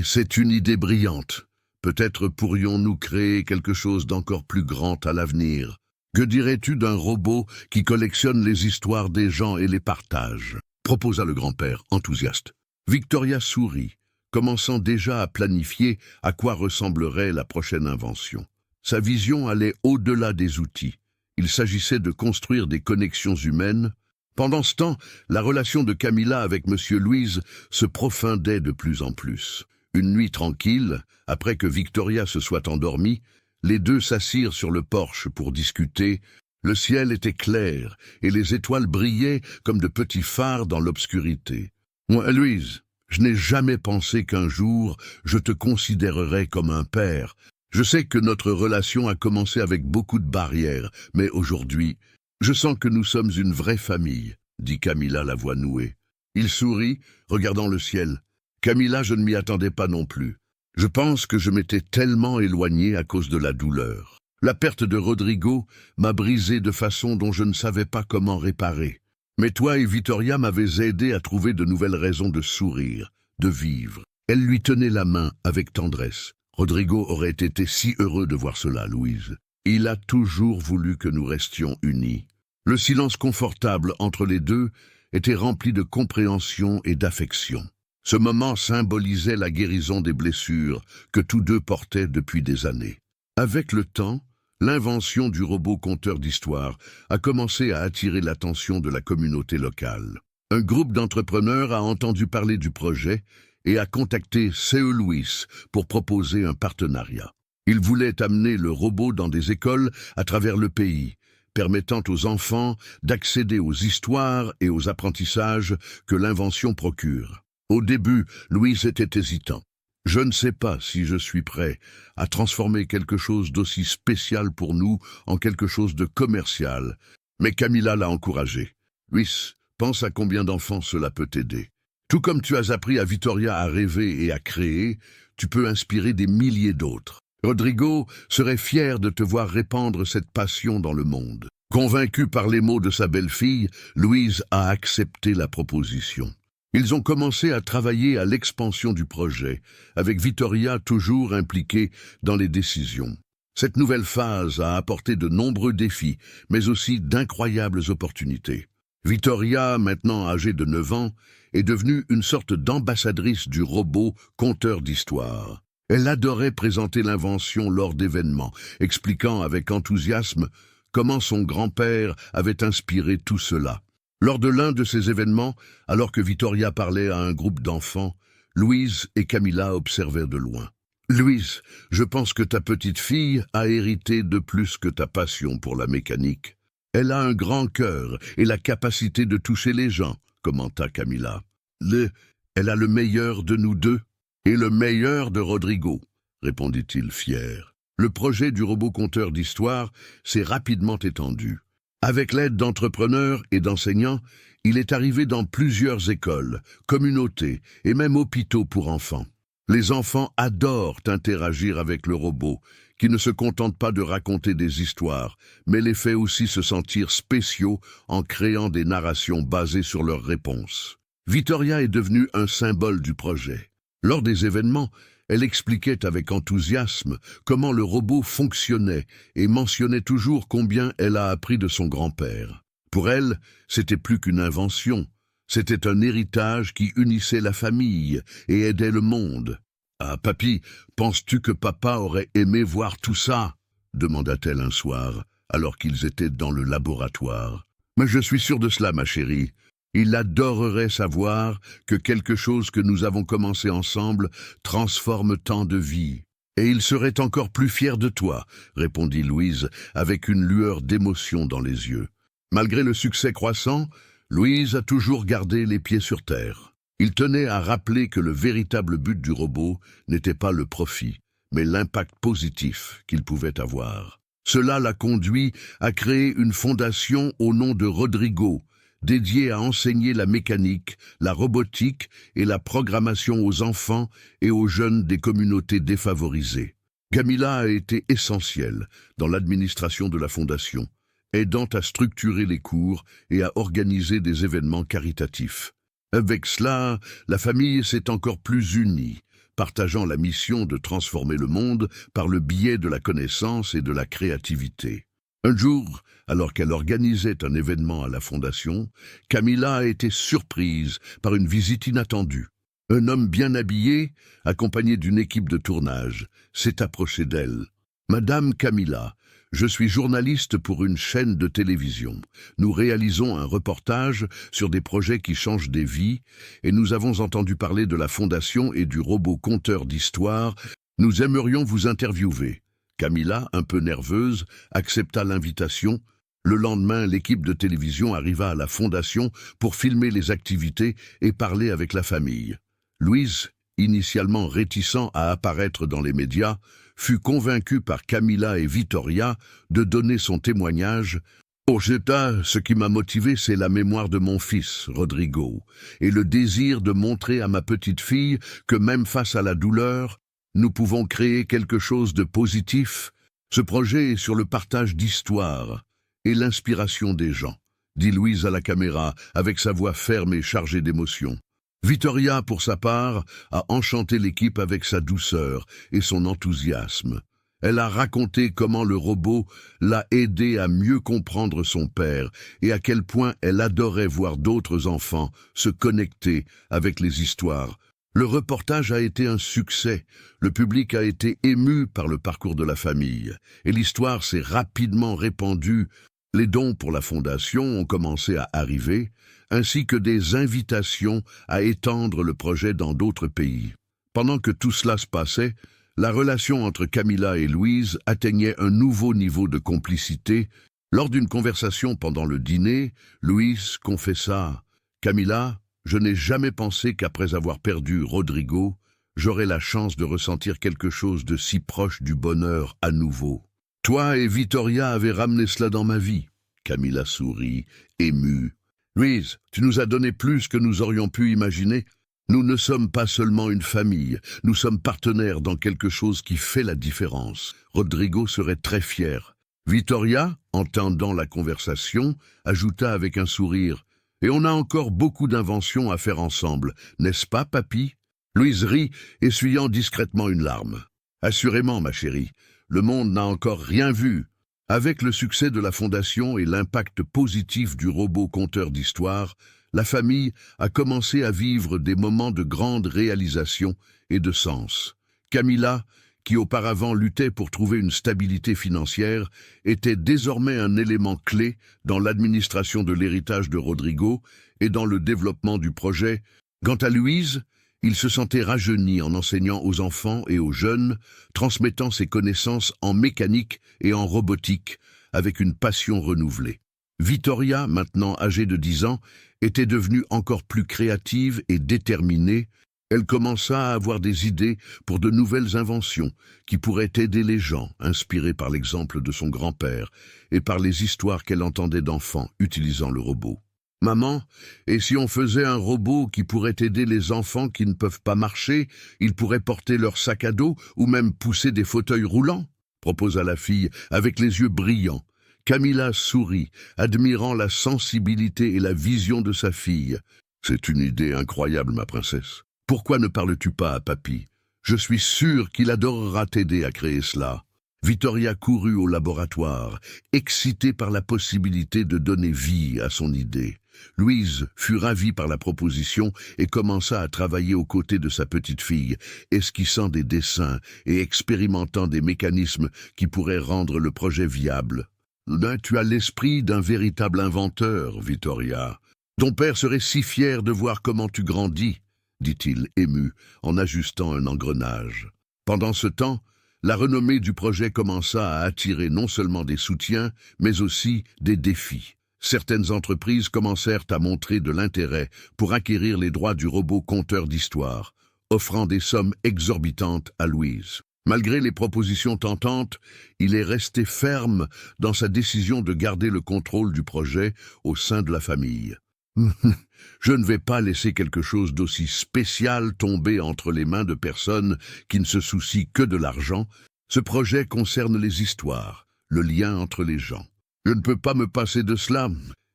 C'est une idée brillante. Peut-être pourrions-nous créer quelque chose d'encore plus grand à l'avenir. Que dirais-tu d'un robot qui collectionne les histoires des gens et les partage ?» proposa le grand-père, enthousiaste. Vittoria sourit, commençant déjà à planifier à quoi ressemblerait la prochaine invention. Sa vision allait au-delà des outils. Il s'agissait de construire des connexions humaines. Pendant ce temps, la relation de Camilla avec Monsieur Louise se profondait de plus en plus. Une nuit tranquille, après que Victoria se soit endormie, les deux s'assirent sur le porche pour discuter. Le ciel était clair et les étoiles brillaient comme de petits phares dans l'obscurité. « Moi, Louise, je n'ai jamais pensé qu'un jour je te considérerais comme un père. Je sais que notre relation a commencé avec beaucoup de barrières, mais aujourd'hui, je sens que nous sommes une vraie famille, » dit Camilla, la voix nouée. Il sourit, regardant le ciel. « Camilla, je ne m'y attendais pas non plus. Je pense que je m'étais tellement éloigné à cause de la douleur. La perte de Rodrigo m'a brisé de façon dont je ne savais pas comment réparer. Mais toi et Vittoria m'avez aidé à trouver de nouvelles raisons de sourire, de vivre. » Elle lui tenait la main avec tendresse. Rodrigo aurait été si heureux de voir cela, Louise. Il a toujours voulu que nous restions unis. Le silence confortable entre les deux était rempli de compréhension et d'affection. Ce moment symbolisait la guérison des blessures que tous deux portaient depuis des années. Avec le temps, l'invention du robot conteur d'histoire a commencé à attirer l'attention de la communauté locale. Un groupe d'entrepreneurs a entendu parler du projet et a contacté C.E. Lewis pour proposer un partenariat. Il voulait amener le robot dans des écoles à travers le pays, permettant aux enfants d'accéder aux histoires et aux apprentissages que l'invention procure. Au début, Louis était hésitant. « Je ne sais pas si je suis prêt à transformer quelque chose d'aussi spécial pour nous en quelque chose de commercial. » Mais Camilla l'a encouragé. « Louis, pense à combien d'enfants cela peut t'aider. Tout comme tu as appris à Vittoria à rêver et à créer, tu peux inspirer des milliers d'autres. Rodrigo serait fier de te voir répandre cette passion dans le monde. » Convaincu par les mots de sa belle-fille, Louise a accepté la proposition. Ils ont commencé à travailler à l'expansion du projet, avec Vittoria toujours impliquée dans les décisions. Cette nouvelle phase a apporté de nombreux défis, mais aussi d'incroyables opportunités. Vittoria, maintenant âgée de 9 ans, est devenue une sorte d'ambassadrice du robot conteur d'histoire. Elle adorait présenter l'invention lors d'événements, expliquant avec enthousiasme comment son grand-père avait inspiré tout cela. Lors de l'un de ces événements, alors que Vittoria parlait à un groupe d'enfants, Louise et Camilla observaient de loin. « Louise, je pense que ta petite fille a hérité de plus que ta passion pour la mécanique. Elle a un grand cœur et la capacité de toucher les gens, » commenta Camilla. « Elle a le meilleur de nous deux et le meilleur de Rodrigo, » répondit-il fier. Le projet du robot conteur d'histoire s'est rapidement étendu. Avec l'aide d'entrepreneurs et d'enseignants, il est arrivé dans plusieurs écoles, communautés et même hôpitaux pour enfants. Les enfants adorent interagir avec le robot, qui ne se contente pas de raconter des histoires, mais les fait aussi se sentir spéciaux en créant des narrations basées sur leurs réponses. Vittoria est devenue un symbole du projet. Lors des événements, elle expliquait avec enthousiasme comment le robot fonctionnait et mentionnait toujours combien elle a appris de son grand-père. Pour elle, c'était plus qu'une invention, c'était un héritage qui unissait la famille et aidait le monde. « Ah, papy, penses-tu que papa aurait aimé voir tout ça ?» demanda-t-elle un soir, alors qu'ils étaient dans le laboratoire. « Mais je suis sûre de cela, ma chérie. Il adorerait savoir que quelque chose que nous avons commencé ensemble transforme tant de vies. Et il serait encore plus fier de toi, » répondit Louise avec une lueur d'émotion dans les yeux. Malgré le succès croissant, Louise a toujours gardé les pieds sur terre. Il tenait à rappeler que le véritable but du robot n'était pas le profit, mais l'impact positif qu'il pouvait avoir. Cela l'a conduit à créer une fondation au nom de Rodrigo, dédiée à enseigner la mécanique, la robotique et la programmation aux enfants et aux jeunes des communautés défavorisées. Camilla a été essentielle dans l'administration de la fondation, aidant à structurer les cours et à organiser des événements caritatifs. Avec cela, la famille s'est encore plus unie, partageant la mission de transformer le monde par le biais de la connaissance et de la créativité. Un jour, alors qu'elle organisait un événement à la fondation, Camilla a été surprise par une visite inattendue. Un homme bien habillé, accompagné d'une équipe de tournage, s'est approché d'elle. « Madame Camilla, je suis journaliste pour une chaîne de télévision. Nous réalisons un reportage sur des projets qui changent des vies et nous avons entendu parler de la fondation et du robot conteur d'histoire. Nous aimerions vous interviewer. » Camilla, un peu nerveuse, accepta l'invitation. Le lendemain, l'équipe de télévision arriva à la fondation pour filmer les activités et parler avec la famille. Louise, initialement réticent à apparaître dans les médias, fut convaincu par Camilla et Vittoria de donner son témoignage. « Pour Jetta, ce qui m'a motivé, c'est la mémoire de mon fils, Rodrigo, et le désir de montrer à ma petite fille que même face à la douleur, nous pouvons créer quelque chose de positif. Ce projet est sur le partage d'histoire et l'inspiration des gens, » dit Louise à la caméra, avec sa voix ferme et chargée d'émotion. Vittoria, pour sa part, a enchanté l'équipe avec sa douceur et son enthousiasme. Elle a raconté comment le robot l'a aidé à mieux comprendre son père et à quel point elle adorait voir d'autres enfants se connecter avec les histoires. Le reportage a été un succès. Le public a été ému par le parcours de la famille et l'histoire s'est rapidement répandue. Les dons pour la fondation ont commencé à arriver, ainsi que des invitations à étendre le projet dans d'autres pays. Pendant que tout cela se passait, la relation entre Camilla et Louise atteignait un nouveau niveau de complicité. Lors d'une conversation pendant le dîner, Louise confessa « Camilla, je n'ai jamais pensé qu'après avoir perdu Rodrigo, j'aurais la chance de ressentir quelque chose de si proche du bonheur à nouveau. Toi et Vittoria avez ramené cela dans ma vie. » Camilla sourit, émue. « Louise, tu nous as donné plus que nous aurions pu imaginer. Nous ne sommes pas seulement une famille, nous sommes partenaires dans quelque chose qui fait la différence. Rodrigo serait très fier. » Vittoria, entendant la conversation, ajouta avec un sourire « Et on a encore beaucoup d'inventions à faire ensemble, n'est-ce pas, papy ?» Louise rit, essuyant discrètement une larme. « Assurément, ma chérie, le monde n'a encore rien vu. » Avec le succès de la fondation et l'impact positif du robot conteur d'histoire, la famille a commencé à vivre des moments de grande réalisation et de sens. Camilla, qui auparavant luttait pour trouver une stabilité financière, était désormais un élément clé dans l'administration de l'héritage de Rodrigo et dans le développement du projet. Quant à Louise, il se sentait rajeuni en enseignant aux enfants et aux jeunes, transmettant ses connaissances en mécanique et en robotique, avec une passion renouvelée. Vittoria, maintenant âgée de 10 ans, était devenue encore plus créative et déterminée. Elle commença à avoir des idées pour de nouvelles inventions qui pourraient aider les gens, inspirées par l'exemple de son grand-père et par les histoires qu'elle entendait d'enfants utilisant le robot. « Maman, et si on faisait un robot qui pourrait aider les enfants qui ne peuvent pas marcher, ils pourraient porter leur sac à dos ou même pousser des fauteuils roulants ?» proposa la fille avec les yeux brillants. Camilla sourit, admirant la sensibilité et la vision de sa fille. « C'est une idée incroyable, ma princesse. Pourquoi ne parles-tu pas à papy? Je suis sûre qu'il adorera t'aider à créer cela. » Vittoria courut au laboratoire, excitée par la possibilité de donner vie à son idée. Louise fut ravie par la proposition et commença à travailler aux côtés de sa petite fille, esquissant des dessins et expérimentant des mécanismes qui pourraient rendre le projet viable. « Tu as l'esprit d'un véritable inventeur, Vittoria. Ton père serait si fier de voir comment tu grandis, » dit-il ému en ajustant un engrenage. Pendant ce temps, la renommée du projet commença à attirer non seulement des soutiens, mais aussi des défis. Certaines entreprises commencèrent à montrer de l'intérêt pour acquérir les droits du robot conteur d'histoire, offrant des sommes exorbitantes à Louise. Malgré les propositions tentantes, il est resté ferme dans sa décision de garder le contrôle du projet au sein de la famille. « Je ne vais pas laisser quelque chose d'aussi spécial tomber entre les mains de personnes qui ne se soucient que de l'argent. Ce projet concerne les histoires, le lien entre les gens. Je ne peux pas me passer de cela, »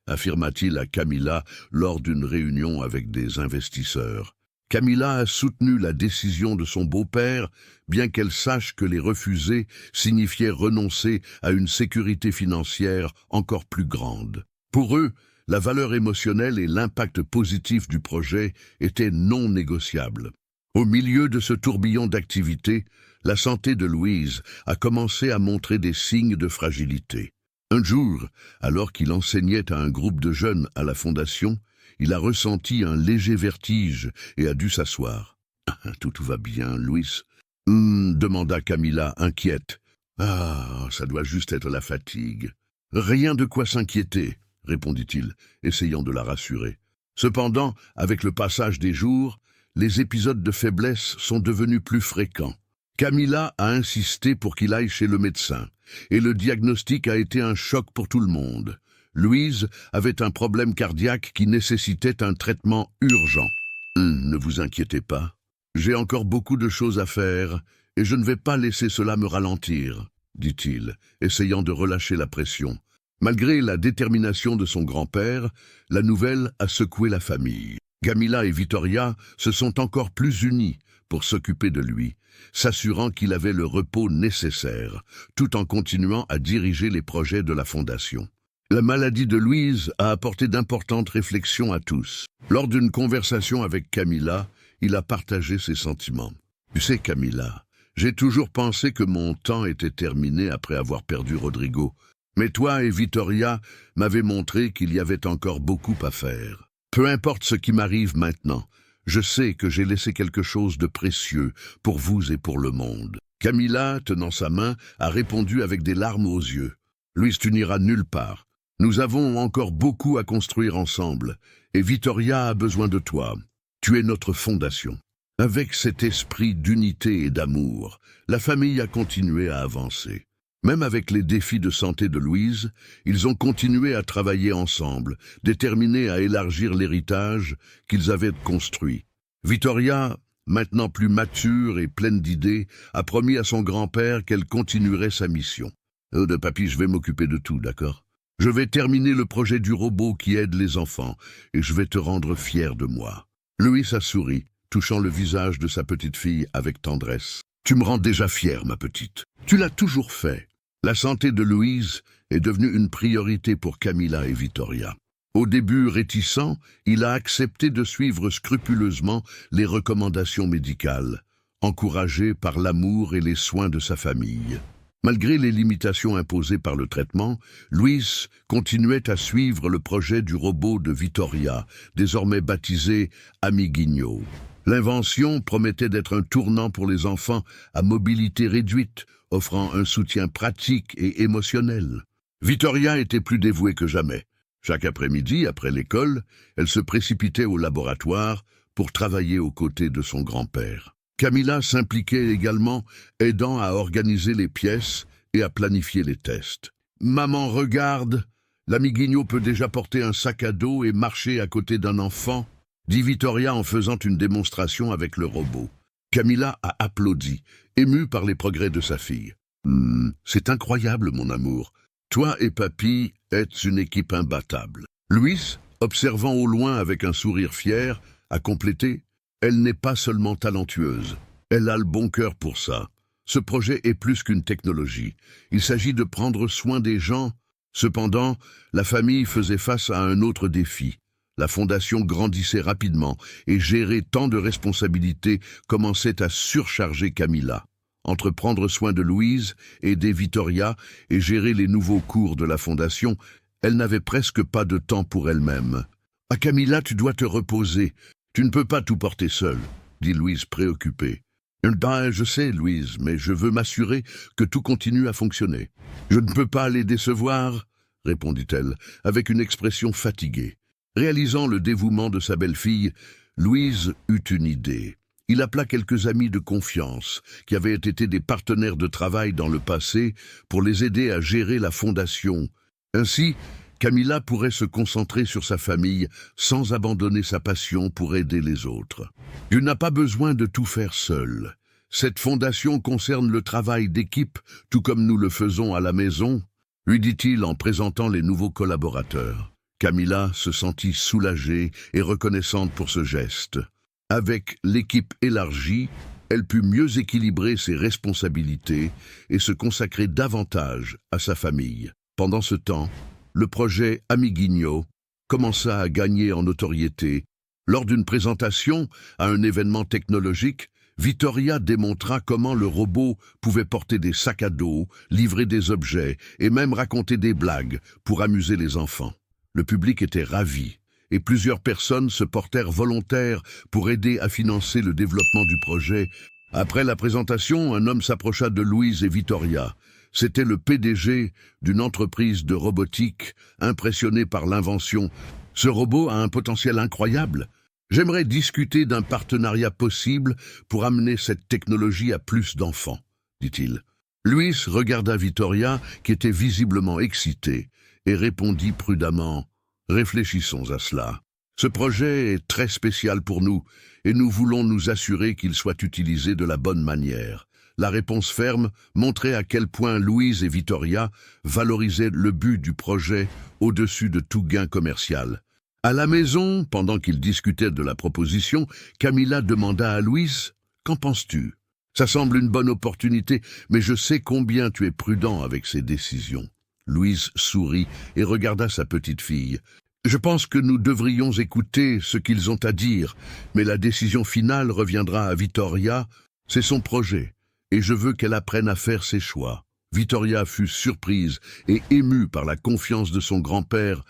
affirma-t-il à Camilla lors d'une réunion avec des investisseurs. Camilla a soutenu la décision de son beau-père, bien qu'elle sache que les refuser signifiait renoncer à une sécurité financière encore plus grande. Pour eux, La valeur émotionnelle et l'impact positif du projet étaient non négociables. Au milieu de ce tourbillon d'activités, la santé de Louise a commencé à montrer des signes de fragilité. Un jour, alors qu'il enseignait à un groupe de jeunes à la fondation, il a ressenti un léger vertige et a dû s'asseoir. « Tout va bien, Louise ?» demanda Camilla, inquiète. « Ah, ça doit juste être la fatigue. »« Rien de quoi s'inquiéter, » répondit-il, essayant de la rassurer. Cependant, avec le passage des jours, les épisodes de faiblesse sont devenus plus fréquents. Camilla a insisté pour qu'il aille chez le médecin, et le diagnostic a été un choc pour tout le monde. Louise avait un problème cardiaque qui nécessitait un traitement urgent. Ne vous inquiétez pas. J'ai encore beaucoup de choses à faire, et je ne vais pas laisser cela me ralentir, dit-il, essayant de relâcher la pression. Malgré la détermination de son grand-père, la nouvelle a secoué la famille. Camilla et Vittoria se sont encore plus unis pour s'occuper de lui, s'assurant qu'il avait le repos nécessaire, tout en continuant à diriger les projets de la fondation. La maladie de Louise a apporté d'importantes réflexions à tous. Lors d'une conversation avec Camilla, il a partagé ses sentiments. « Tu sais, Camilla, j'ai toujours pensé que mon temps était terminé après avoir perdu Rodrigo. Mais toi et Vittoria m'avez montré qu'il y avait encore beaucoup à faire. Peu importe ce qui m'arrive maintenant, je sais que j'ai laissé quelque chose de précieux pour vous et pour le monde. » Camilla, tenant sa main, a répondu avec des larmes aux yeux. « Louise, tu n'iras nulle part. Nous avons encore beaucoup à construire ensemble, et Vittoria a besoin de toi. Tu es notre fondation. » Avec cet esprit d'unité et d'amour, la famille a continué à avancer. Même avec les défis de santé de Louise, ils ont continué à travailler ensemble, déterminés à élargir l'héritage qu'ils avaient construit. Vittoria, maintenant plus mature et pleine d'idées, a promis à son grand-père qu'elle continuerait sa mission. « Oh, de papy, je vais m'occuper de tout, d'accord ? Je vais terminer le projet du robot qui aide les enfants, et je vais te rendre fier de moi. » Louise a souri, touchant le visage de sa petite fille avec tendresse. « Tu me rends déjà fière, ma petite. Tu l'as toujours fait. » La santé de Louise est devenue une priorité pour Camilla et Vittoria. Au début réticent, il a accepté de suivre scrupuleusement les recommandations médicales, encouragé par l'amour et les soins de sa famille. Malgré les limitations imposées par le traitement, Louise continuait à suivre le projet du robot de Vittoria, désormais baptisé Amiguinho. L'invention promettait d'être un tournant pour les enfants à mobilité réduite, offrant un soutien pratique et émotionnel. Vittoria était plus dévouée que jamais. Chaque après-midi, après l'école, elle se précipitait au laboratoire pour travailler aux côtés de son grand-père. Camilla s'impliquait également, aidant à organiser les pièces et à planifier les tests. « Maman, regarde, l'Amiguinho peut déjà porter un sac à dos et marcher à côté d'un enfant », dit Vittoria en faisant une démonstration avec le robot. Camilla a applaudi, émue par les progrès de sa fille. « C'est incroyable, mon amour. Toi et papy êtes une équipe imbattable. » Louise, observant au loin avec un sourire fier, a complété. Elle n'est pas seulement talentueuse, elle a le bon cœur pour ça. Ce projet est plus qu'une technologie. Il s'agit de prendre soin des gens. Cependant, la famille faisait face à un autre défi. La fondation grandissait rapidement et gérer tant de responsabilités commençait à surcharger Camilla. Entre prendre soin de Louise, aider Vittoria et gérer les nouveaux cours de la fondation, elle n'avait presque pas de temps pour elle-même. « Ah Camilla, tu dois te reposer. Tu ne peux pas tout porter seule, » dit Louise préoccupée. « Ben, je sais, Louise, mais je veux m'assurer que tout continue à fonctionner. »« Je ne peux pas les décevoir, » répondit-elle, avec une expression fatiguée. Réalisant le dévouement de sa belle-fille, Louise eut une idée. Il appela quelques amis de confiance, qui avaient été des partenaires de travail dans le passé, pour les aider à gérer la fondation. Ainsi, Camilla pourrait se concentrer sur sa famille sans abandonner sa passion pour aider les autres. « Tu n'as pas besoin de tout faire seul. Cette fondation concerne le travail d'équipe, tout comme nous le faisons à la maison, » lui dit-il en présentant les nouveaux collaborateurs. Camilla se sentit soulagée et reconnaissante pour ce geste. Avec l'équipe élargie, elle put mieux équilibrer ses responsabilités et se consacrer davantage à sa famille. Pendant ce temps, le projet Amiguinho commença à gagner en notoriété. Lors d'une présentation à un événement technologique, Vittoria démontra comment le robot pouvait porter des sacs à dos, livrer des objets et même raconter des blagues pour amuser les enfants. Le public était ravi et plusieurs personnes se portèrent volontaires pour aider à financer le développement du projet. Après la présentation, un homme s'approcha de Louise et Vittoria. C'était le PDG d'une entreprise de robotique, impressionné par l'invention. « Ce robot a un potentiel incroyable. J'aimerais discuter d'un partenariat possible pour amener cette technologie à plus d'enfants, » dit-il. Louise regarda Vittoria, qui était visiblement excitée, et répondit prudemment « Réfléchissons à cela. Ce projet est très spécial pour nous, et nous voulons nous assurer qu'il soit utilisé de la bonne manière. » La réponse ferme montrait à quel point Louise et Vittoria valorisaient le but du projet au-dessus de tout gain commercial. À la maison, pendant qu'ils discutaient de la proposition, Camilla demanda à Louise « Qu'en penses-tu ? Ça semble une bonne opportunité, mais je sais combien tu es prudent avec ces décisions. » Louise sourit et regarda sa petite fille. « Je pense que nous devrions écouter ce qu'ils ont à dire, mais la décision finale reviendra à Vittoria. C'est son projet, et je veux qu'elle apprenne à faire ses choix. » Vittoria fut surprise et émue par la confiance de son grand-père.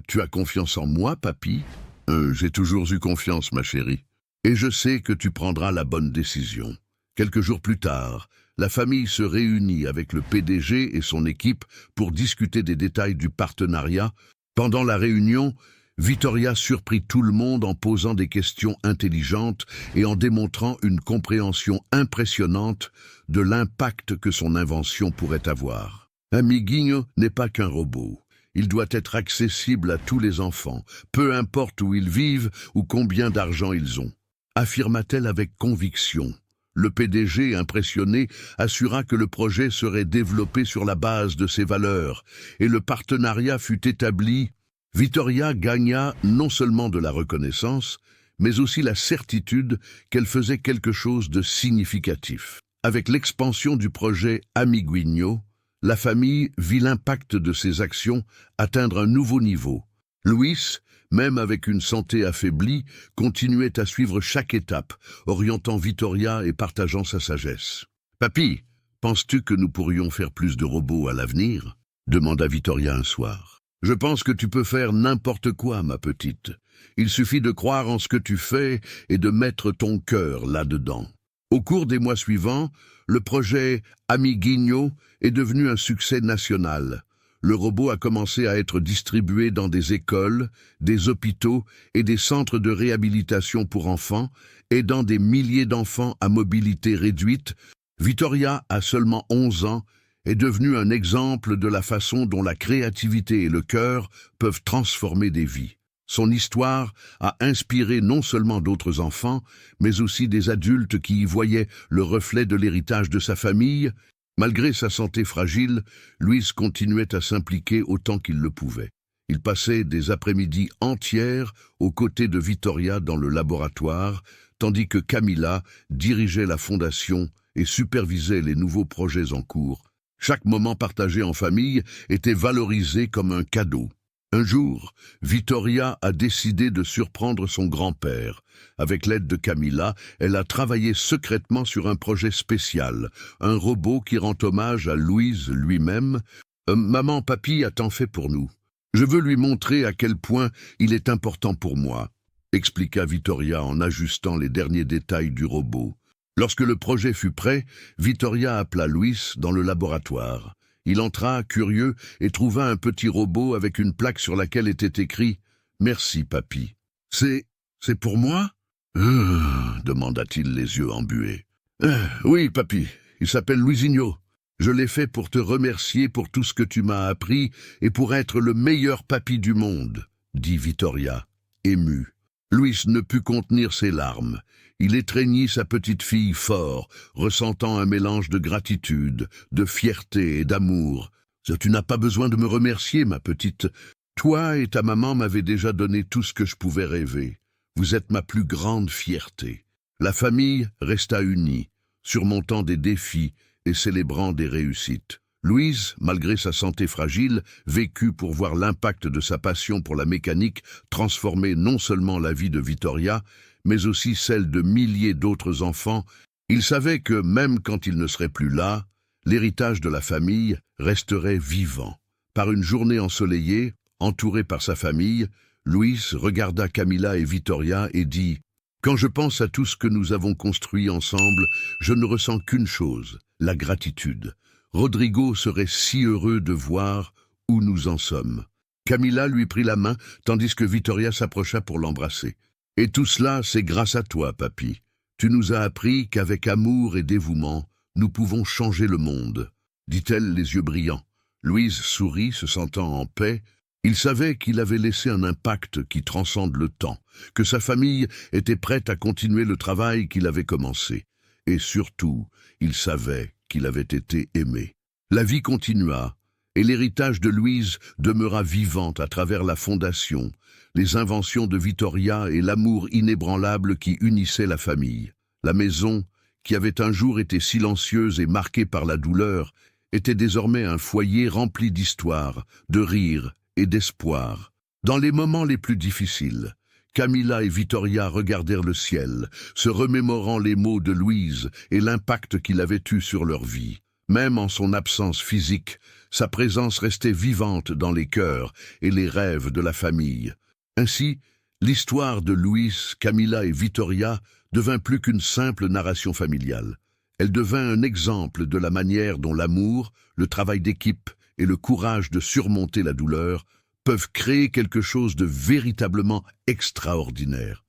Tu as confiance en moi, papy ? J'ai toujours eu confiance, ma chérie. Et je sais que tu prendras la bonne décision. » Quelques jours plus tard, la famille se réunit avec le PDG et son équipe pour discuter des détails du partenariat. Pendant la réunion, Vittoria surprit tout le monde en posant des questions intelligentes et en démontrant une compréhension impressionnante de l'impact que son invention pourrait avoir. Amiguinho n'est pas qu'un robot. Il doit être accessible à tous les enfants, peu importe où ils vivent ou combien d'argent ils ont, affirma-t-elle avec conviction. Le PDG, impressionné, assura que le projet serait développé sur la base de ses valeurs, et le partenariat fut établi. Vittoria gagna non seulement de la reconnaissance, mais aussi la certitude qu'elle faisait quelque chose de significatif. Avec l'expansion du projet Amiguinho, la famille vit l'impact de ses actions atteindre un nouveau niveau. Louis, même avec une santé affaiblie, continuait à suivre chaque étape, orientant Vittoria et partageant sa sagesse. « Papy, penses-tu que nous pourrions faire plus de robots à l'avenir ?» demanda Vittoria un soir. « Je pense que tu peux faire n'importe quoi, ma petite. Il suffit de croire en ce que tu fais et de mettre ton cœur là-dedans. » Au cours des mois suivants, le projet Amiguinho est devenu un succès national. Le robot a commencé à être distribué dans des écoles, des hôpitaux et des centres de réhabilitation pour enfants, aidant des milliers d'enfants à mobilité réduite. Vittoria, à seulement 11 ans, est devenue un exemple de la façon dont la créativité et le cœur peuvent transformer des vies. Son histoire a inspiré non seulement d'autres enfants, mais aussi des adultes qui y voyaient le reflet de l'héritage de sa famille. Malgré sa santé fragile, Louis continuait à s'impliquer autant qu'il le pouvait. Il passait des après-midi entières aux côtés de Vittoria dans le laboratoire, tandis que Camilla dirigeait la fondation et supervisait les nouveaux projets en cours. Chaque moment partagé en famille était valorisé comme un cadeau. Un jour, Vittoria a décidé de surprendre son grand-père. Avec l'aide de Camilla, elle a travaillé secrètement sur un projet spécial, un robot qui rend hommage à Louise lui-même. Maman, papy a tant fait pour nous. Je veux lui montrer à quel point il est important pour moi, » expliqua Vittoria en ajustant les derniers détails du robot. Lorsque le projet fut prêt, Vittoria appela Louis dans le laboratoire. Il entra, curieux, et trouva un petit robot avec une plaque sur laquelle était écrit « Merci, papy. »« C'est pour moi ?» demanda-t-il les yeux embués. « Oui, papy, il s'appelle Luisinho. Je l'ai fait pour te remercier pour tout ce que tu m'as appris et pour être le meilleur papy du monde, » dit Vittoria, ému. Louis ne put contenir ses larmes. Il étreignit sa petite fille fort, ressentant un mélange de gratitude, de fierté et d'amour. « Tu n'as pas besoin de me remercier, ma petite. Toi et ta maman m'avaient déjà donné tout ce que je pouvais rêver. Vous êtes ma plus grande fierté. » La famille resta unie, surmontant des défis et célébrant des réussites. Louise, malgré sa santé fragile, vécut pour voir l'impact de sa passion pour la mécanique transformer non seulement la vie de Vittoria, mais aussi celle de milliers d'autres enfants. Il savait que, même quand il ne serait plus là, l'héritage de la famille resterait vivant. Par une journée ensoleillée, entouré par sa famille, Louise regarda Camilla et Vittoria et dit « Quand je pense à tout ce que nous avons construit ensemble, je ne ressens qu'une chose, la gratitude. Rodrigo serait si heureux de voir où nous en sommes. » Camilla lui prit la main, tandis que Vittoria s'approcha pour l'embrasser. « Et tout cela, c'est grâce à toi, papy. Tu nous as appris qu'avec amour et dévouement, nous pouvons changer le monde. » dit-elle les yeux brillants. Louise sourit, se sentant en paix. Il savait qu'il avait laissé un impact qui transcende le temps, que sa famille était prête à continuer le travail qu'il avait commencé. Et surtout, il savait qu'il avait été aimé. La vie continua, et l'héritage de Louise demeura vivant à travers la fondation, les inventions de Vittoria et l'amour inébranlable qui unissait la famille. La maison, qui avait un jour été silencieuse et marquée par la douleur, était désormais un foyer rempli d'histoire, de rires et d'espoir. Dans les moments les plus difficiles, Camilla et Vittoria regardèrent le ciel, se remémorant les mots de Louise et l'impact qu'il avait eu sur leur vie. Même en son absence physique, sa présence restait vivante dans les cœurs et les rêves de la famille. Ainsi, l'histoire de Louise, Camilla et Vittoria devint plus qu'une simple narration familiale. Elle devint un exemple de la manière dont l'amour, le travail d'équipe et le courage de surmonter la douleur peuvent créer quelque chose de véritablement extraordinaire.